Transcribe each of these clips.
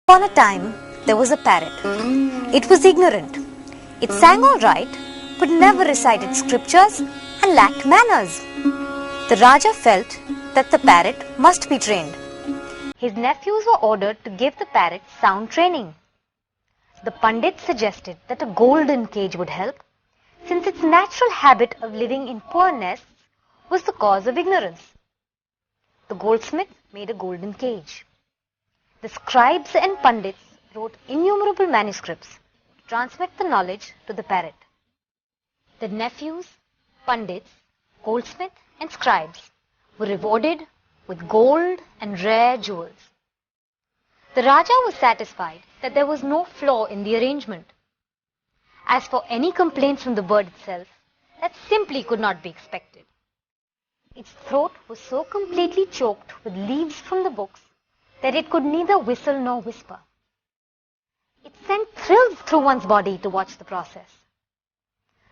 Upon a time, there was a parrot. It was ignorant. It sang all right, but never recited scriptures and lacked manners. The Raja felt that the parrot must be trained. His nephews were ordered to give the parrot sound training. The Pandit suggested that a golden cage would help, since its natural habit of living in poor nests was the cause of ignorance. The goldsmith made a golden cage. The scribes and Pandits wrote innumerable manuscripts to transmit the knowledge to the parrot. The nephews, Pandits, goldsmith and scribes were rewarded with gold and rare jewels. The Raja was satisfied that there was no flaw in the arrangement. As for any complaints from the bird itself, that simply could not be expected. Its throat was so completely choked with leaves from the books that it could neither whistle nor whisper. It sent thrills through one's body to watch the process.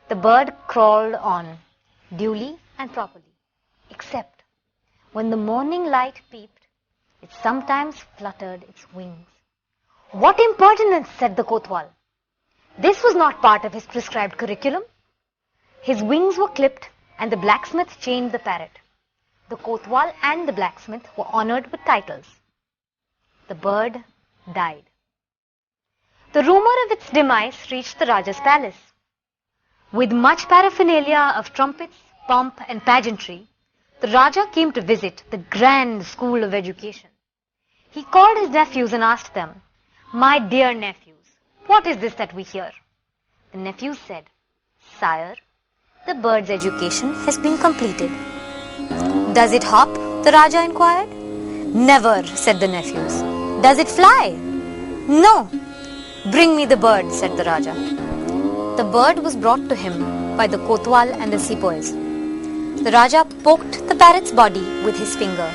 The bird crawled on, duly and properly, except when the morning light peeped, it sometimes fluttered its wings. "What impertinence!" said the Kotwal. This was not part of his prescribed curriculum. His wings were clipped and the blacksmith chained the parrot. The Kotwal and the blacksmith were honored with titles. The bird died. The rumor of its demise reached the Raja's palace. With much paraphernalia of trumpets, pomp and pageantry, the Raja came to visit the grand school of education. He called his nephews and asked them, "My dear nephews, what is this that we hear?" The nephews said, "Sire, the bird's education has been completed." "Does it hop?" the Raja inquired. "Never," said the nephews. "Does it fly?" "No." "Bring me the bird," said the Raja. The bird was brought to him by the Kotwal and the sepoys. The Raja poked the parrot's body with his finger.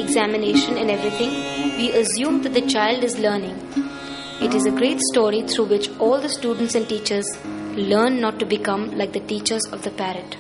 Examination and everything, we assume that the child is learning. It is a great story through which all the students and teachers learn not to become like the teachers of the parrot.